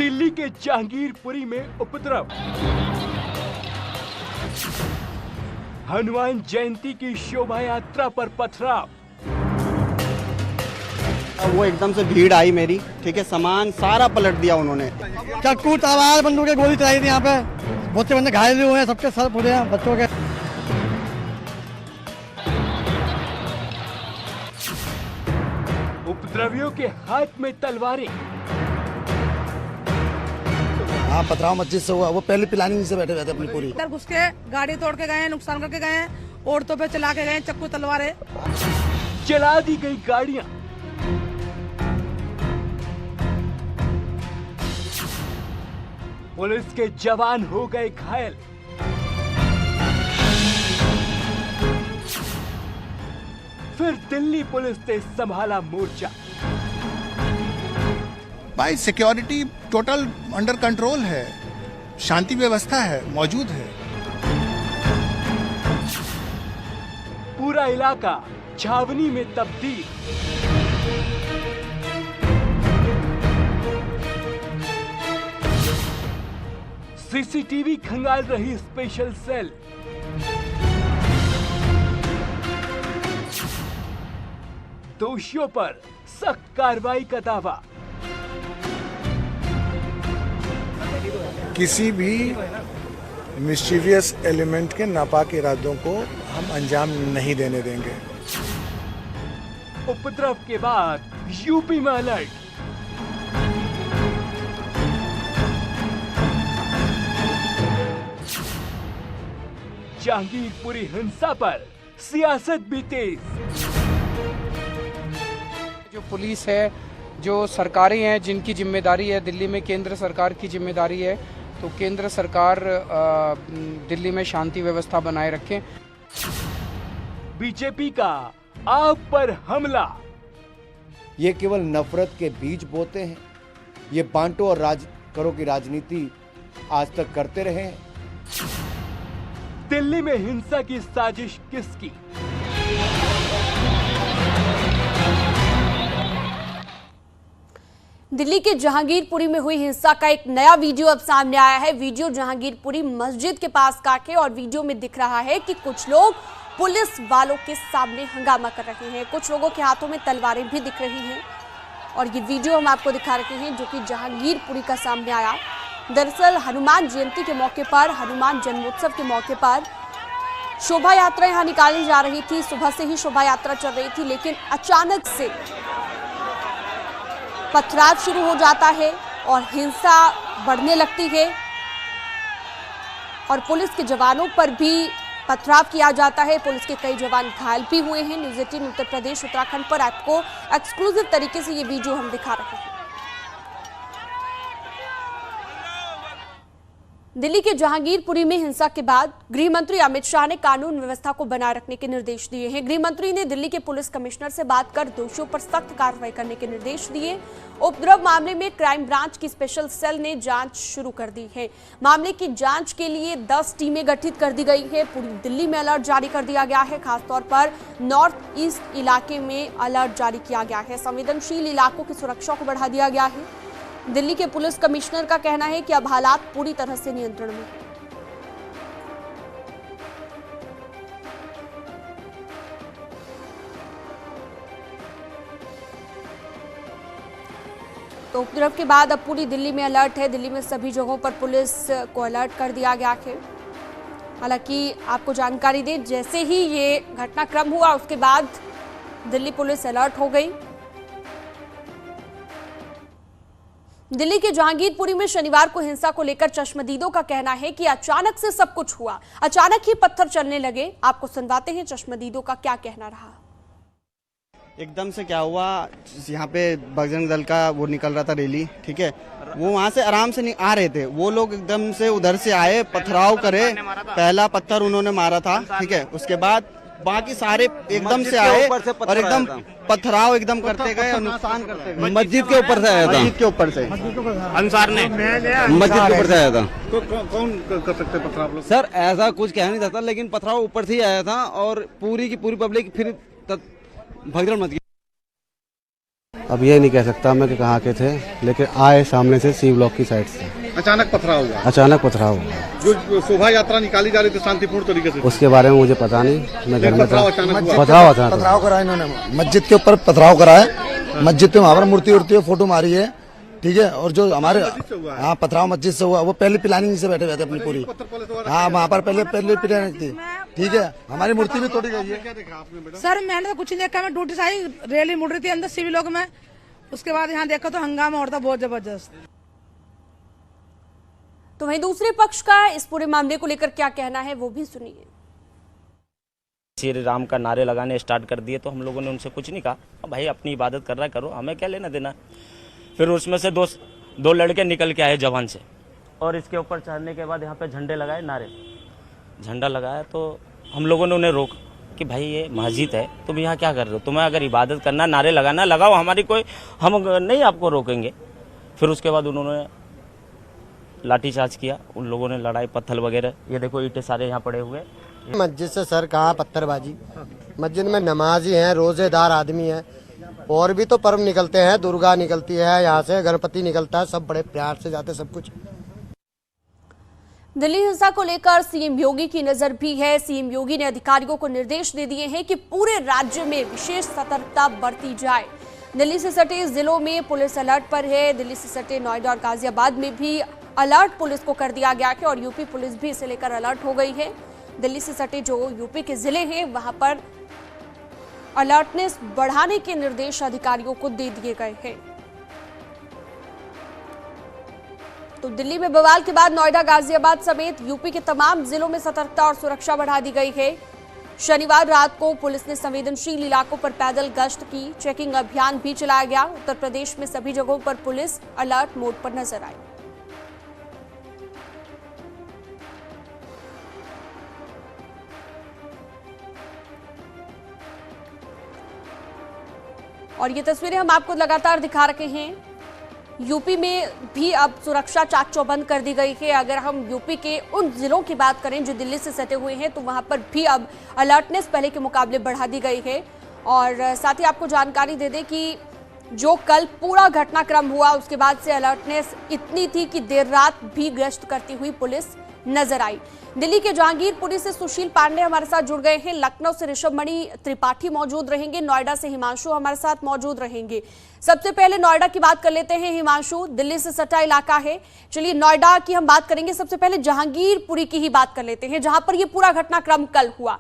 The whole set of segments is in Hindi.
दिल्ली के जहांगीरपुरी में उपद्रव। हनुमान जयंती की शोभा यात्रा पर पथराव। वो एकदम से भीड़ आई मेरी, ठीक है, सामान सारा पलट दिया उन्होंने। चाकू तलवार बंदूकें गोली चलाई थी। यहाँ पे बहुत से बंदे घायल हुए हैं, सबके सर फूटे हैं बच्चों के। उपद्रवियों के हाथ में तलवारें। हाँ, पथराव मस्जिद से हुआ। वो पहले प्लानिंग से बैठे हुए थे अपनी पूरी। इधर घुस के गाड़ी तोड़ के गए हैं, नुकसान करके गए हैं, औरतों पे चला के गए हैं चक्कू तलवारें। जला दी गई गाड़ियां। पुलिस के जवान हो गए घायल। फिर दिल्ली पुलिस ने संभाला मोर्चा। भाई सिक्योरिटी टोटल अंडर कंट्रोल है, शांति व्यवस्था है, मौजूद है। पूरा इलाका छावनी में तब्दील। सीसीटीवी खंगाल रही स्पेशल सेल। दोषियों पर सख्त कार्रवाई का दावा। किसी भी मिस्चीवियस एलिमेंट के नापाक इरादों को हम अंजाम नहीं देने देंगे। उपद्रव के बाद यूपी में अलर्ट। जहांगीरपुरी हिंसा पर सियासत भी तेज। जो पुलिस है, जो सरकारें हैं जिनकी जिम्मेदारी है, दिल्ली में केंद्र सरकार की जिम्मेदारी है, तो केंद्र सरकार दिल्ली में शांति व्यवस्था बनाए रखें। बीजेपी का आप पर हमला। ये केवल नफरत के बीज बोते हैं। ये बांटो और राज करो की राजनीति आज तक करते रहे हैं। दिल्ली में हिंसा की साजिश किसकी? दिल्ली के जहांगीरपुरी में हुई हिंसा का एक नया वीडियो अब सामने आया है। वीडियो जहांगीरपुरी मस्जिद के पास का है और वीडियो में दिख रहा है कि कुछ लोग पुलिस वालों के सामने हंगामा कर रहे हैं। कुछ लोगों के हाथों में तलवारें भी दिख रही हैं और ये वीडियो हम आपको दिखा रहे हैं जो कि जहांगीरपुरी का सामने आया। दरअसल हनुमान जयंती के मौके पर, हनुमान जन्मोत्सव के मौके पर शोभा यात्रा यहाँ निकाली जा रही थी। सुबह से ही शोभा यात्रा चल रही थी, लेकिन अचानक से पथराव शुरू हो जाता है और हिंसा बढ़ने लगती है और पुलिस के जवानों पर भी पथराव किया जाता है। पुलिस के कई जवान घायल भी हुए हैं। न्यूज़ 18 उत्तर प्रदेश उत्तराखंड पर आपको एक्सक्लूसिव तरीके से ये वीडियो हम दिखा रहे हैं। दिल्ली के जहांगीरपुरी में हिंसा के बाद गृह मंत्री अमित शाह ने कानून व्यवस्था को बनाए रखने के निर्देश दिए हैं। गृह मंत्री ने दिल्ली के पुलिस कमिश्नर से बात कर दोषियों पर सख्त कार्रवाई करने के निर्देश दिए। उपद्रव मामले में क्राइम ब्रांच की स्पेशल सेल ने जांच शुरू कर दी है। मामले की जांच के लिए 10 टीमें गठित कर दी गई है। पूरी दिल्ली में अलर्ट जारी कर दिया गया है। खासतौर पर नॉर्थ ईस्ट इलाके में अलर्ट जारी किया गया है। संवेदनशील इलाकों की सुरक्षा को बढ़ा दिया गया है। दिल्ली के पुलिस कमिश्नर का कहना है कि अब हालात पूरी तरह से नियंत्रण में। तो उपद्रव के बाद अब पूरी दिल्ली में अलर्ट है। दिल्ली में सभी जगहों पर पुलिस को अलर्ट कर दिया गया है। हालांकि आपको जानकारी दें, जैसे ही ये घटनाक्रम हुआ उसके बाद दिल्ली पुलिस अलर्ट हो गई। दिल्ली के जहांगीरपुरी में शनिवार को हिंसा को लेकर चश्मदीदों का कहना है कि अचानक से सब कुछ हुआ, अचानक ही पत्थर चलने लगे। आपको सुनवाते हैं चश्मदीदों का क्या कहना रहा। एकदम से क्या हुआ, यहाँ पे बजरंग दल का वो निकल रहा था रैली, ठीक है, वो वहाँ से आराम से नहीं आ रहे थे। वो लोग एकदम से उधर से आए, पथराव करे। पहला पत्थर उन्होंने मारा था, ठीक है, उसके बाद बाकी सारे एकदम से आए और एकदम पथराव एकदम करते गए और नुकसान करते गए। मस्जिद के ऊपर से आया था। मस्जिद के ऊपर से अंसार ने मस्जिद के ऊपर से आया था। तो कौन कर सकते पथराव लोग? सर ऐसा कुछ कह नहीं सकता, लेकिन पथराव ऊपर से ही आया था और पूरी की पूरी पब्लिक फिर भगदड़ मच गई। अब ये नहीं कह सकता मैं कि कहाँ के थे, लेकिन आए सामने से सी ब्लॉक की साइड से। अचानक पथराव हुआ? अचानक पथराव हुआ। जो शोभा यात्रा निकाली जा रही थी शांतिपूर्ण तरीके से, उसके बारे में मुझे पता नहीं, मैं घर में था। पथराव करा इन्होंने, मस्जिद के ऊपर पथराव करा है। मस्जिद पे वहाँ पर मूर्ति उड़ती है, फोटो मारी है, ठीक है। और जो हमारे हाँ पथराव मस्जिद से हुआ, वो पहले प्लानिंग से बैठे हुए थे अपनी पूरी। हाँ वहाँ पर पहले प्लानिंग थी, ठीक है। हमारी मूर्ति भी तोड़ी गई है। सर मैंने तो कुछ नहीं देखा, मैं ड्यूटी से आई, रैली मुड़ रही थी अंदर सिविलों में, उसके बाद यहाँ देखा तो हंगामा और था बहुत जबरदस्त। तो वहीं दूसरे पक्ष का इस पूरे मामले को लेकर क्या कहना है वो भी सुनिए। श्री राम का नारे लगाने स्टार्ट कर दिए तो हम लोगों ने उनसे कुछ नहीं कहा, भाई अपनी इबादत कर रहा है करो, हमें क्या लेना देना। फिर उसमें से दो लड़के निकल के आए जवान से, और इसके ऊपर चढ़ने के बाद यहाँ पे झंडे लगाए, नारे झंडा लगाया। तो हम लोगों ने उन्हें रोका कि भाई ये मस्जिद है, तुम यहाँ क्या कर रहे हो, तुम्हें अगर इबादत करना, नारे लगाना लगाओ, हमारी कोई हम नहीं आपको रोकेंगे। फिर उसके बाद उन्होंने लाठीचार्ज किया, उन लोगों ने लड़ाई पत्थर वगैरह, ये देखो ईंटें सारे यहाँ पड़े हुए। मस्जिद से सर कहाँ पत्थरबाजी, मस्जिद में नमाजी हैं, रोजेदार आदमी हैं, और भी तो पर्व निकलते हैं, दुर्गा निकलती है यहाँ से, गणपति निकलता है, सब बड़े प्यार से जाते सब कुछ। दिल्ली हिंसा को लेकर सीएम योगी की नजर भी है। सीएम योगी ने अधिकारियों को निर्देश दे दिए हैं कि पूरे राज्य में विशेष सतर्कता बरती जाए। दिल्ली से सटे जिलों में पुलिस अलर्ट पर है। दिल्ली से सटे नोएडा और गाजियाबाद में भी अलर्ट पुलिस को कर दिया गया है और यूपी पुलिस भी इसे लेकर अलर्ट हो गई है। दिल्ली से सटे जो यूपी के जिले हैं वहां पर अलर्टनेस बढ़ाने के निर्देश अधिकारियों को दे दिए गए हैं। तो दिल्ली में बवाल के बाद नोएडा, गाजियाबाद समेत यूपी के तमाम जिलों में सतर्कता और सुरक्षा बढ़ा दी गई है। शनिवार रात को पुलिस ने संवेदनशील इलाकों पर पैदल गश्त की, चेकिंग अभियान भी चलाया गया। उत्तर प्रदेश में सभी जगहों पर पुलिस अलर्ट मोड पर नजर आई। और ये तस्वीरें हम आपको लगातार दिखा रहे हैं। यूपी में भी अब सुरक्षा चाक चौबंद कर दी गई है। अगर हम यूपी के उन जिलों की बात करें जो दिल्ली से सटे हुए हैं तो वहां पर भी अब अलर्टनेस पहले के मुकाबले बढ़ा दी गई है। और साथ ही आपको जानकारी दे दें कि जो कल पूरा घटनाक्रम हुआ उसके बाद से अलर्टनेस इतनी थी कि देर रात भी गश्त करती हुई पुलिस नजर आई। दिल्ली के जहांगीरपुरी से सुशील पांडे हमारे साथ जुड़ गए हैं, लखनऊ से ऋषभमणि त्रिपाठी मौजूद रहेंगे, नोएडा से हिमांशु हमारे साथ मौजूद रहेंगे। सबसे पहले नोएडा की बात कर लेते हैं। हिमांशु, दिल्ली से सटा इलाका है, चलिए नोएडा की हम बात करेंगे। सबसे पहले जहांगीरपुरी की ही बात कर लेते हैं जहां पर यह पूरा घटनाक्रम कल हुआ।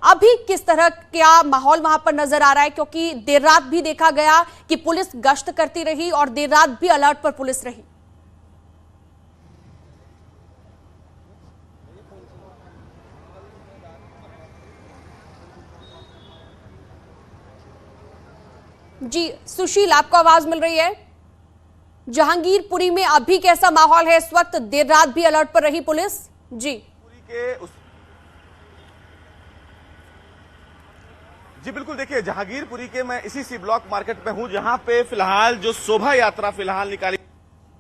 अभी किस तरह क्या माहौल वहां पर नजर आ रहा है, क्योंकि देर रात भी देखा गया कि पुलिस गश्त करती रही और देर रात भी अलर्ट पर पुलिस रही। जी सुशील, आपको आवाज मिल रही है? जहांगीरपुरी में अभी कैसा माहौल है इस वक्त? देर रात भी अलर्ट पर रही पुलिस। जी जी बिल्कुल, देखिए जहांगीरपुरी के मैं इसी सी ब्लॉक मार्केट में हूं जहां पे फिलहाल जो शोभा यात्रा फिलहाल निकाली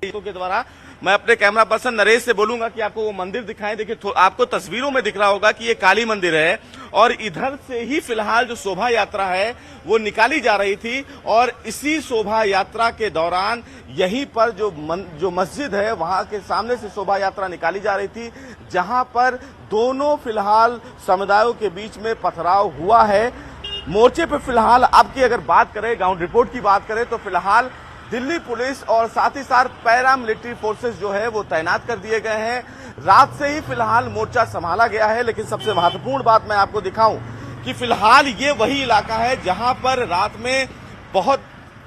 के द्वारा, मैं अपने कैमरा पर्सन नरेश से बोलूंगा कि आपको वो मंदिर दिखाएं। देखिए आपको तस्वीरों में दिख रहा होगा कि ये काली मंदिर है और इधर से ही फिलहाल जो शोभा यात्रा है वो निकाली जा रही थी। और इसी शोभा यात्रा के दौरान यहीं पर जो मस्जिद है वहां के सामने से शोभा यात्रा निकाली जा रही थी, जहां पर दोनों फिलहाल समुदायों के बीच में पथराव हुआ है। मोर्चे पे फिलहाल अब की अगर बात करें, ग्राउंड रिपोर्ट की बात करें तो फिलहाल दिल्ली पुलिस और साथ ही साथ पैरामिलिट्री फोर्सेस जो है वो तैनात कर दिए गए हैं। रात से ही फिलहाल मोर्चा संभाला गया है, लेकिन सबसे महत्वपूर्ण बात मैं आपको दिखाऊं कि फिलहाल ये वही इलाका है जहां पर रात में बहुत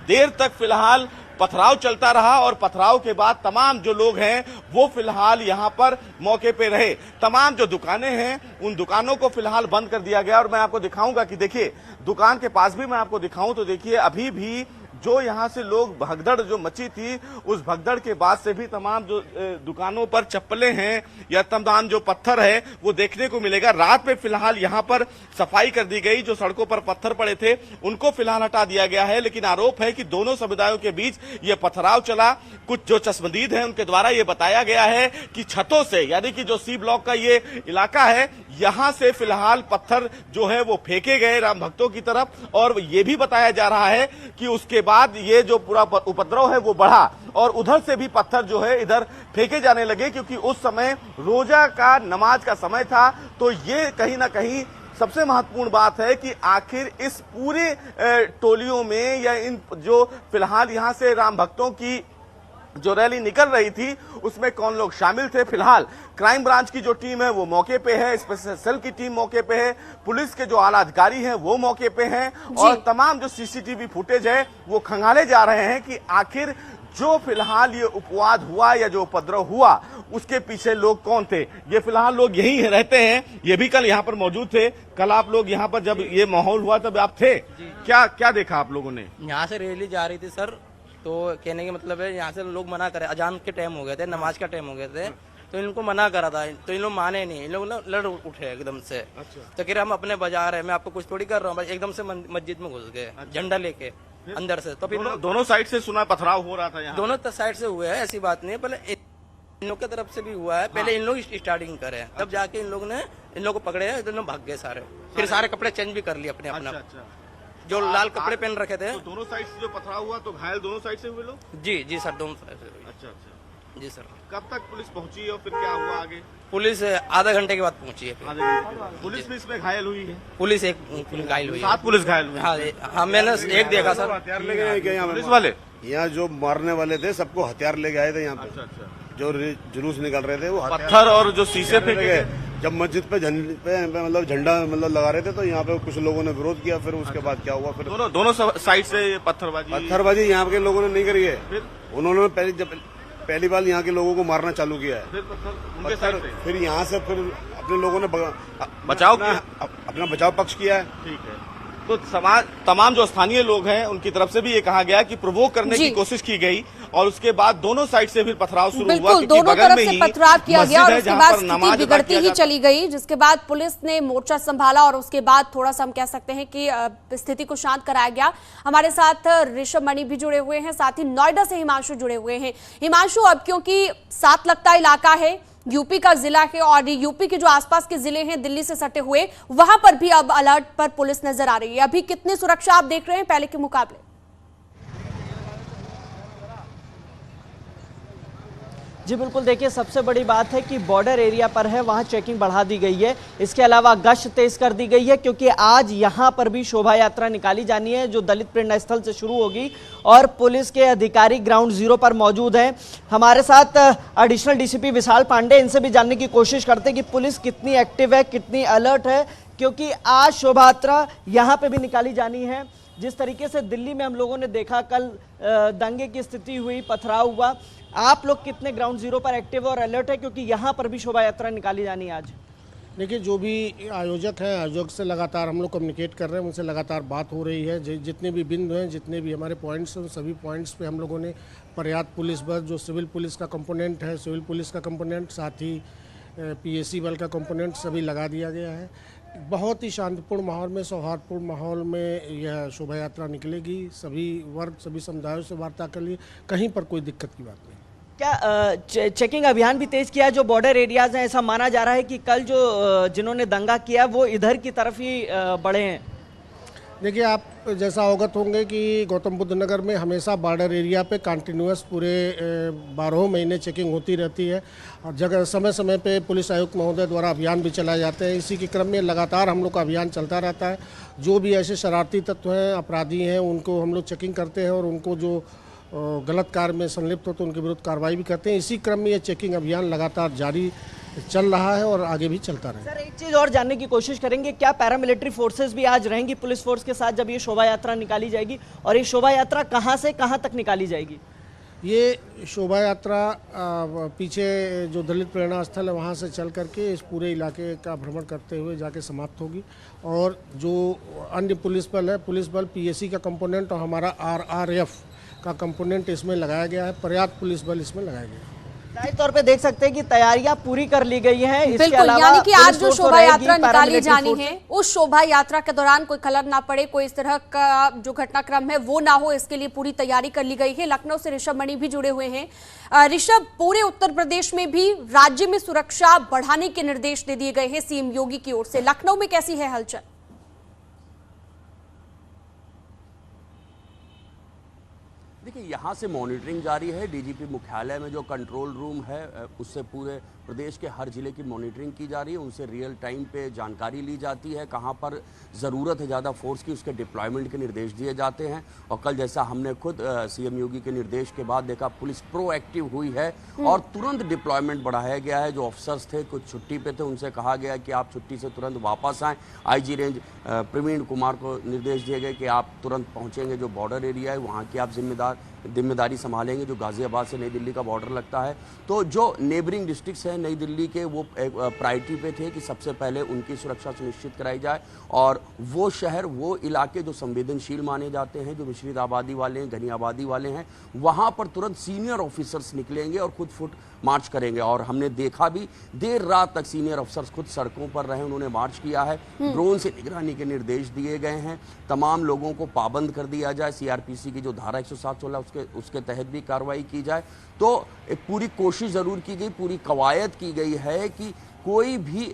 देर तक फिलहाल पथराव चलता रहा और पथराव के बाद तमाम जो लोग हैं वो फिलहाल यहां पर मौके पे रहे। तमाम जो दुकानें हैं उन दुकानों को फिलहाल बंद कर दिया गया और मैं आपको दिखाऊंगा कि देखिए दुकान के पास भी मैं आपको दिखाऊं तो देखिए अभी भी जो यहां से लोग भगदड़ जो मची थी उस भगदड़ के बाद से भी तमाम जो दुकानों पर चप्पलें हैं या तमाम जो पत्थर है वो देखने को मिलेगा। रात में फिलहाल यहां पर सफाई कर दी गई, जो सड़कों पर पत्थर पड़े थे उनको फिलहाल हटा दिया गया है, लेकिन आरोप है कि दोनों समुदायों के बीच ये पथराव चला। कुछ जो चश्मदीद हैं उनके द्वारा ये बताया गया है कि छतों से, यानी कि जो सी ब्लॉक का ये इलाका है यहां से फिलहाल पत्थर जो है वो फेंके गए राम भक्तों की तरफ, और ये भी बताया जा रहा है कि उसके बाद ये जो पूरा उपद्रव है वो बढ़ा और उधर से भी पत्थर जो है इधर फेंके जाने लगे, क्योंकि उस समय रोजा का नमाज का समय था। तो ये कहीं ना कहीं सबसे महत्वपूर्ण बात है कि आखिर इस पूरे टोलियों में या इन जो फिलहाल यहां से राम भक्तों की जो रैली निकल रही थी उसमें कौन लोग शामिल थे। फिलहाल क्राइम ब्रांच की जो टीम है वो मौके पे है, स्पेशल सेल की टीम मौके पे है, पुलिस के जो आला अधिकारी हैं वो मौके पे हैं और तमाम जो सीसीटीवी फुटेज है वो खंगाले जा रहे हैं कि आखिर जो फिलहाल ये उपवाद हुआ या जो उपद्रव हुआ उसके पीछे लोग कौन थे। ये फिलहाल लोग यही रहते हैं, ये भी कल यहाँ पर मौजूद थे। कल आप लोग यहाँ पर जब ये माहौल हुआ तब आप थे, क्या देखा आप लोगों ने? यहाँ से रैली जा रही थी सर, तो कहने के मतलब है यहाँ से लोग मना करे, अजान के टाइम हो गए थे, नमाज का टाइम हो गए थे, तो इनको मना करा था, तो इन लोग माने नहीं, इन लोग लड़ उठे एकदम से। अच्छा। तो कह रहे हम अपने बाजार है, मैं आपको कुछ थोड़ी कर रहा हूँ, एकदम से मस्जिद में घुस गए। अच्छा। झंडा लेके अंदर से। तो फिर दोनों साइड से सुना पथराव हो रहा था यहाँ? दोनों साइड से हुए है, ऐसी बात नहीं है, पहले इन लोग की तरफ से भी हुआ है। पहले इन लोग स्टार्टिंग करे, तब जाके इन लोग ने इन लोग को पकड़े, दोनों भाग गए सारे, फिर सारे कपड़े चेंज भी कर लिए अपने अपना, जो लाल कपड़े पहन रखे थे। तो दोनों साइड से जो पथराव हुआ तो घायल दोनों साइड से हुए लोग? जी सर, दोनों साइड से। अच्छा जी सर। कब तक पुलिस पहुंची और फिर क्या हुआ आगे? पुलिस आधा घंटे के बाद पहुंची है। आधे घंटे के बाद पुलिस भी इसमें घायल हुई है? पुलिस एक घायल हुई है। 7 पुलिस घायल हुई? हाँ, मैंने एक देखा सर। हथियार ले गए क्या पुलिस वाले? यहाँ जो मारने वाले थे सबको हथियार ले गए थे यहाँ पे। अच्छा। जो जुलूस निकल रहे थे वो पत्थर और जो शीशे फेंके। जब मस्जिद पे मतलब झंडा मतलब लगा रहे थे तो यहाँ पे कुछ लोगों ने विरोध किया, फिर उसके बाद क्या हुआ, फिर दोनों साइड से पत्थरबाजी यहाँ के लोगों ने नहीं करी है। उन्होंने पहली बार यहाँ के लोगों को मारना चालू किया है। फिर यहाँ से फिर अपने लोगों ने बचाव किया, अपना बचाव पक्ष किया है। ठीक है। तो तमाम जो स्थानीय लोग हैं उनकी तरफ से भी ये कहा गया कि प्रोवोक करने की कोशिश की गई और उसके बाद दोनों साइड से फिर पथराव शुरू हुआ, क्योंकि दोनों बगल तरफ में से ही पथराव किया गया और उसके बाद स्थिति बिगड़ती ही चली गई, जिसके बाद पुलिस ने मोर्चा संभाला और उसके बाद थोड़ा सा हम कह सकते हैं कि स्थिति को शांत कराया गया। हमारे साथ ऋषभ मणि भी जुड़े हुए हैं, साथ ही नोएडा से हिमांशु जुड़े हुए हैं। हिमांशु, अब क्योंकि सात लगता इलाका है, यूपी का जिला है और यूपी के जो आसपास के जिले हैं दिल्ली से सटे हुए, वहां पर भी अब अलर्ट पर पुलिस नजर आ रही है। अभी कितनी सुरक्षा आप देख रहे हैं पहले के मुकाबले? जी बिल्कुल, देखिए सबसे बड़ी बात है कि बॉर्डर एरिया पर है वहाँ चेकिंग बढ़ा दी गई है। इसके अलावा गश्त तेज कर दी गई है, क्योंकि आज यहाँ पर भी शोभा यात्रा निकाली जानी है जो दलित प्रेरणा स्थल से शुरू होगी और पुलिस के अधिकारी ग्राउंड जीरो पर मौजूद हैं। हमारे साथ एडिशनल डीसीपी विशाल पांडे, इनसे भी जानने की कोशिश करते हैं कि पुलिस कितनी एक्टिव है, कितनी अलर्ट है, क्योंकि आज शोभा यात्रा यहाँ पर भी निकाली जानी है। जिस तरीके से दिल्ली में हम लोगों ने देखा कल दंगे की स्थिति हुई, पथराव हुआ, आप लोग कितने ग्राउंड जीरो पर एक्टिव और अलर्ट है, क्योंकि यहाँ पर भी शोभा यात्रा निकाली जानी है आज? देखिए, जो भी आयोजक हैं, आयोजक से लगातार हम लोग कम्युनिकेट कर रहे हैं, उनसे लगातार बात हो रही है। जितने भी बिंदु हैं, जितने भी हमारे पॉइंट्स हैं, सभी पॉइंट्स पे हम लोगों ने पर्याप्त पुलिस बल, जो सिविल पुलिस का कंपोनेंट है, सिविल पुलिस का कंपोनेंट, साथ ही पीएसी बल का कंपोनेंट सभी लगा दिया गया है। बहुत ही शांतिपूर्ण माहौल में, सौहार्दपूर्ण माहौल में यह शोभा यात्रा निकलेगी। सभी वर्ग, सभी समुदायों से वार्ता कर लिए, कहीं पर कोई दिक्कत की बात नहीं। क्या चेकिंग अभियान भी तेज किया जो बॉर्डर एरियाज हैं? ऐसा माना जा रहा है कि कल जो जिन्होंने दंगा किया वो इधर की तरफ ही बढ़े हैं। देखिए, आप जैसा अवगत होंगे कि गौतम बुद्ध नगर में हमेशा बॉर्डर एरिया पे कंटिन्यूअस पूरे 12 महीने चेकिंग होती रहती है और जगह समय समय पे पुलिस आयुक्त महोदय द्वारा अभियान भी चलाए जाते हैं। इसी के क्रम में लगातार हम लोग का अभियान चलता रहता है। जो भी ऐसे शरारती तत्व हैं, अपराधी हैं, उनको हम लोग चेकिंग करते हैं और उनको जो गलत कार्य में संलिप्त हो तो उनके विरुद्ध कार्रवाई भी करते हैं। इसी क्रम में ये चेकिंग अभियान लगातार जारी चल रहा है और आगे भी चलता रहेगा। सर, एक चीज़ और जानने की कोशिश करेंगे, क्या पैरामिलिट्री फोर्सेस भी आज रहेंगी पुलिस फोर्स के साथ जब ये शोभा यात्रा निकाली जाएगी, और ये शोभा यात्रा कहाँ से कहाँ तक निकाली जाएगी? ये शोभा यात्रा पीछे जो दलित प्रेरणा स्थल है वहाँ से चल करके इस पूरे इलाके का भ्रमण करते हुए जाके समाप्त होगी और जो अन्य पुलिस बल है, पुलिस बल पीएसी का कंपोनेंट और हमारा आरआरएफ का कंपोनेंट इसमें लगाया गया है। पर्याप्त पुलिस बल इसमें लगाया गया है। जाहिर तौर पे देख सकते हैं कि तैयारियां पूरी कर ली गई हैं। इसके अलावा यानी कि आज जो शोभा यात्रा निकाली जानी है उस शोभा यात्रा के दौरान कोई खलल ना पड़े, कोई इस तरह का जो घटनाक्रम है वो ना हो, इसके लिए पूरी तैयारी कर ली गई है। लखनऊ से ऋषभ मणि भी जुड़े हुए हैं। ऋषभ, पूरे उत्तर प्रदेश में भी राज्य में सुरक्षा बढ़ाने के निर्देश दे दिए गए हैं सीएम योगी की ओर से। लखनऊ में कैसी है हलचल? देखिए, यहाँ से मॉनिटरिंग जारी है। डीजीपी मुख्यालय में जो कंट्रोल रूम है उससे पूरे प्रदेश के हर जिले की मॉनिटरिंग की जा रही है। उनसे रियल टाइम पे जानकारी ली जाती है, कहाँ पर ज़रूरत है ज़्यादा फोर्स की, उसके डिप्लॉयमेंट के निर्देश दिए जाते हैं। और कल जैसा हमने खुद सीएम योगी के निर्देश के बाद देखा, पुलिस प्रोएक्टिव हुई है और तुरंत डिप्लॉयमेंट बढ़ाया गया है। जो ऑफिसर्स थे कुछ छुट्टी पे थे, उनसे कहा गया कि आप छुट्टी से तुरंत वापस आएँ। आईजी रेंज प्रवीण कुमार को निर्देश दिए गए कि आप तुरंत पहुँचेंगे, जो बॉर्डर एरिया है वहाँ की आप जिम्मेदारी संभालेंगे, जो गाजियाबाद से नई दिल्ली का बॉर्डर लगता है। तो जो नेबरिंग डिस्ट्रिक्ट्स हैं नई दिल्ली के, वो प्रायोरिटी पे थे कि सबसे पहले उनकी सुरक्षा सुनिश्चित कराई जाए। और वो शहर, वो इलाके जो संवेदनशील माने जाते हैं, जो मिश्रित आबादी वाले हैं, घनी आबादी वाले हैं, वहाँ पर तुरंत सीनियर ऑफिसर्स निकलेंगे और खुद फुट मार्च करेंगे। और हमने देखा भी, देर रात तक सीनियर अफसर्स खुद सड़कों पर रहे, उन्होंने मार्च किया है। ड्रोन से निगरानी के निर्देश दिए गए हैं। तमाम लोगों को पाबंद कर दिया जाए। सीआरपीसी की जो धारा 107-16 उसके तहत भी कार्रवाई की जाए। तो एक पूरी कोशिश जरूर की गई, पूरी कवायद की गई है कि कोई भी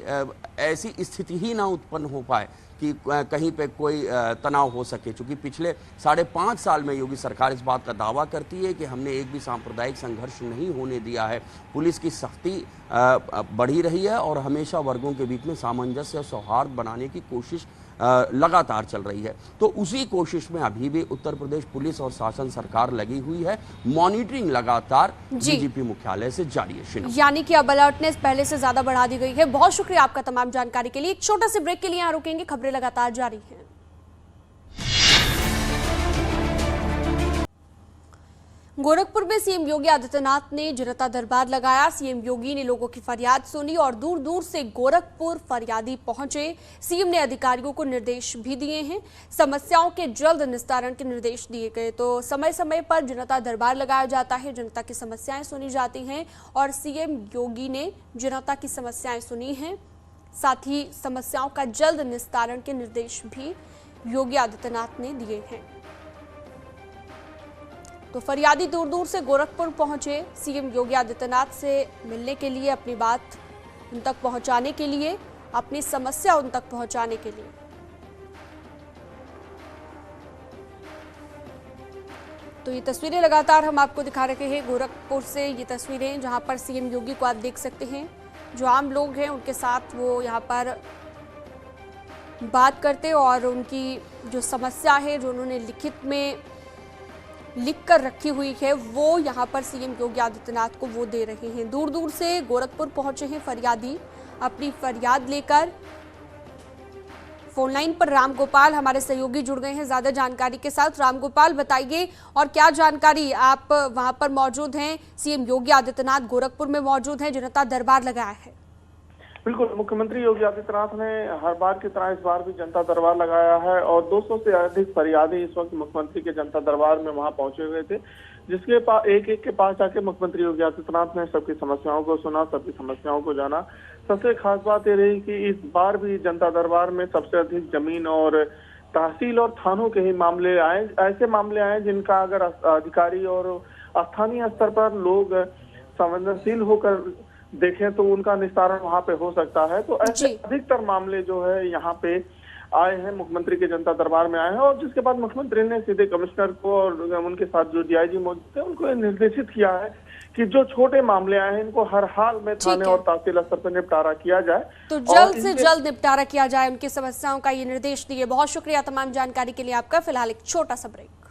ऐसी स्थिति ही ना उत्पन्न हो पाए कि कहीं पे कोई तनाव हो सके। क्योंकि पिछले 5.5 साल में योगी सरकार इस बात का दावा करती है कि हमने एक भी सांप्रदायिक संघर्ष नहीं होने दिया है। पुलिस की सख्ती बढ़ी रही है और हमेशा वर्गों के बीच में सामंजस्य और सौहार्द बनाने की कोशिश लगातार चल रही है। तो उसी कोशिश में अभी भी उत्तर प्रदेश पुलिस और शासन सरकार लगी हुई है। मॉनिटरिंग लगातार डीजीपी मुख्यालय से जारी है। यानी कि अब अलर्टनेस पहले से ज्यादा बढ़ा दी गई है। बहुत शुक्रिया आपका तमाम जानकारी के लिए। एक छोटा सा ब्रेक के लिए यहाँ रुकेंगे, खबरें लगातार जारी हैं। गोरखपुर में सीएम योगी आदित्यनाथ ने जनता दरबार लगाया। सीएम योगी ने लोगों की फरियाद सुनी और दूर दूर से गोरखपुर फरियादी पहुंचे। सीएम ने अधिकारियों को निर्देश भी दिए हैं, समस्याओं के जल्द निस्तारण के निर्देश दिए गए। तो समय समय पर जनता दरबार लगाया जाता है, जनता की समस्याएं सुनी जाती हैं और सीएम योगी ने जनता की समस्याएं सुनी हैं। साथ ही समस्याओं का जल्द निस्तारण के निर्देश भी योगी आदित्यनाथ ने दिए हैं। तो फरियादी दूर दूर से गोरखपुर पहुंचे सीएम योगी आदित्यनाथ से मिलने के लिए, अपनी बात उन तक पहुंचाने के लिए, अपनी समस्या उन तक पहुंचाने के लिए। तो ये तस्वीरें लगातार हम आपको दिखा रहे हैं गोरखपुर से। ये तस्वीरें जहां पर सीएम योगी को आप देख सकते हैं, जो आम लोग हैं उनके साथ वो यहाँ पर बात करते और उनकी जो समस्या है, जो उन्होंने लिखित में लिख कर रखी हुई है, वो यहाँ पर सीएम योगी आदित्यनाथ को वो दे रहे हैं। दूर दूर से गोरखपुर पहुंचे हैं फरियादी अपनी फरियाद लेकर। फोन लाइन पर रामगोपाल हमारे सहयोगी जुड़ गए हैं ज्यादा जानकारी के साथ। रामगोपाल, बताइए और क्या जानकारी, आप वहां पर मौजूद हैं, सीएम योगी आदित्यनाथ गोरखपुर में मौजूद हैं, जनता दरबार लगाया है। बिल्कुल, मुख्यमंत्री योगी आदित्यनाथ ने हर बार की तरह इस बार भी जनता दरबार लगाया है और 200 से अधिक फरियादी इस वक्त मुख्यमंत्री के जनता दरबार में वहां पहुंचे हुए थे, जिसके एक एक के पास जाके मुख्यमंत्री योगी आदित्यनाथ ने सबकी समस्याओं को सुना, सबकी समस्याओं को जाना। सबसे खास बात ये रही कि इस बार भी जनता दरबार में सबसे अधिक जमीन और तहसील और थानों के ही मामले आए, ऐसे मामले आए जिनका अगर अधिकारी और स्थानीय स्तर पर लोग संवेदनशील होकर देखें तो उनका निस्तारण वहां पे हो सकता है। तो ऐसे अधिकतर मामले जो है यहाँ पे आए हैं, मुख्यमंत्री के जनता दरबार में आए हैं और जिसके बाद मुख्यमंत्री ने सीधे कमिश्नर को और उनके साथ जो डीआईजी मौजूद थे उनको निर्देशित किया है कि जो छोटे मामले आए हैं इनको हर हाल में थाने और तहसील स्तर पर निपटारा किया जाए, तो जल्द से जल्द निपटारा किया जाए उनकी समस्याओं का, ये निर्देश दिए। बहुत शुक्रिया तमाम जानकारी के लिए आपका। फिलहाल एक छोटा सा ब्रेक।